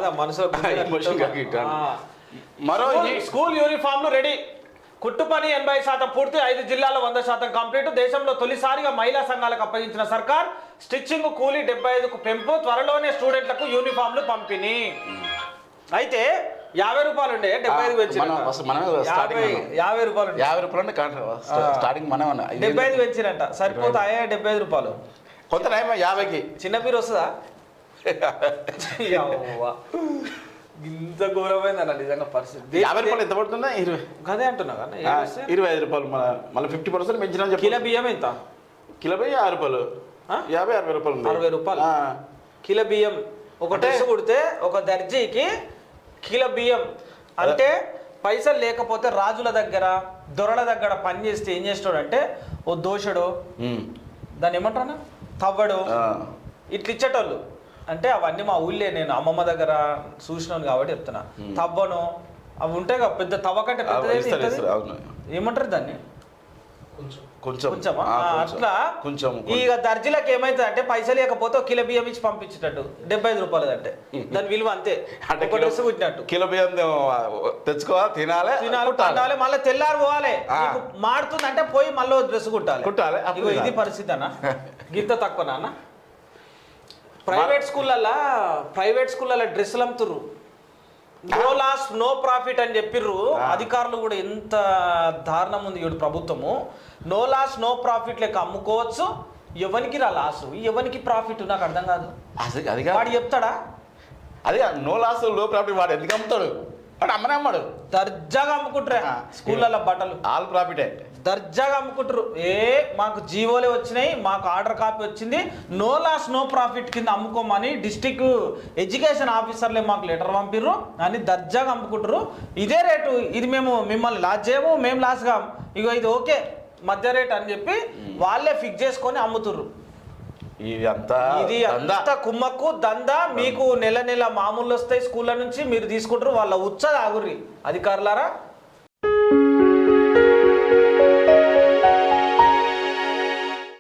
బాధ మనసులో మరో స్కూల్ యూనిఫామ్లు రెడీ, కుట్టు పని 80% పూర్తి, 5 జిల్లాల్లో 100% కంప్లీట్. దేశంలో తొలిసారిగా మహిళా సంఘాలకు అప్పగించిన సర్కార్. స్టిచ్చింగ్ కూలీ 75కు పెంపు, త్వరలోనే స్టూడెంట్లకు యూనిఫామ్లు పంపిణీ. అయితే 50 రూపాయలు ఉండే 75 పెంచిరంట. 50 రూపాయలు 50 రూపాయలు స్టార్టింగ్ మనం 75 పెంచిరంట. సరిపోతాయా 75 రూపాయలు? కొంత టైం 50కి చిన్న పీరు వస్తుందా? ఇంత ఘోరమైంది అన్న నిజంగా పరిస్థితి. 50 రూపాయలు ఎంత పడుతుందా? 20 అదే అంటున్నా కదా, 25 రూపాయలు. మళ్ళీ 50% పెంచినా చెప్పి. కిలో బియ్యం ఎంత? కిలో బియ్యం 6 రూపాయలు, 50-60 రూపాయలు, 60 రూపాయలు కిలో బియ్యం. ఒక డ్రెస్ కుడితే ఒక దర్జీకి కిలో బియ్యం అంటే పైసలు లేకపోతే రాజుల దగ్గర దొరల దగ్గర పని చేస్తే ఏం చేస్తాడు అంటే, ఓ దోషడు, దాన్ని ఏమంటారా, తవ్వడు, ఇట్లా ఇచ్చేటోళ్ళు. అంటే అవన్నీ మా ఊళ్ళే నేను అమ్మమ్మ దగ్గర చూసినాను కాబట్టి చెప్తున్నా. తవ్వను అవి ఉంటాయి కదా, పెద్ద తవ్వ కంటే పెద్దది ఏమంటారు దాన్ని, కొంచెమా అట్లా. ఇక దర్జీలకు ఏమైతుంది అంటే పైసలు లేకపోతే ఒక కిలో బియ్యం ఇచ్చి పంపించేటట్టు 75 రూపాయలు అంటే దాని విలువ అంతే. ఒక డ్రెస్ కుట్టినట్టు కిలో బియ్యం తెచ్చుకోవాలి, తినాలి, మళ్ళీ తెల్లారు పోవాలి. మాడుతుంది అంటే పోయి మళ్ళీ డ్రెస్ కుట్టాలి. ఇది పరిస్థితి అన్న. గింత తక్కువ నాన్న. ప్రైవేట్ స్కూళ్ళల్లో డ్రెస్సులు అమ్ముతుర్రు. నో లాస్ నో ప్రాఫిట్ అని చెప్పిర్రు అధికారులు కూడా. ఎంత దారుణం ఉంది ఇప్పుడు ప్రభుత్వము. నో లాస్ నో ప్రాఫిట్ లెక్క అమ్ముకోవచ్చు. ఎవరికి రా లాసు, ఎవరికి ప్రాఫిట్ నాకు అర్థం కాదు. వాడు చెప్తాడా? అది నో లాస్ నో ప్రాఫిట్. వాడు ఎందుకు అమ్ముతాడు? వాడు అమ్మడు దర్జాగా అమ్ముకుంటారా స్కూళ్ళల్లో బట్టలు. ఆల్ ప్రాఫిటే దర్జాగా అమ్ముకుంటారు. మాకు జీవోలే వచ్చినాయి, మాకు ఆర్డర్ కాపీ వచ్చింది, నో లాస్ నో ప్రాఫిట్ కింద అమ్ముకోమని డిస్ట్రిక్ట్ ఎడ్యుకేషన్ ఆఫీసర్లే మాకు లెటర్ పంపిర్రు అని దర్జాగా అమ్ముకుంటారు. ఇదే రేటు, ఇది మేము మిమ్మల్ని లాస్ చేయము, మేము లాస్ కాము, ఇగో ఇది ఓకే మధ్య రేట్ అని చెప్పి వాళ్ళే ఫిక్స్ చేసుకొని అమ్ముతుర్రు. ఇది అంతా కుమ్మక్కు దందా. మీకు నెల మామూలు వస్తాయి స్కూళ్ళ నుంచి, మీరు తీసుకుంటారు. వాళ్ళ ఉచ్చ ఆగుర్రి అధికారులారా.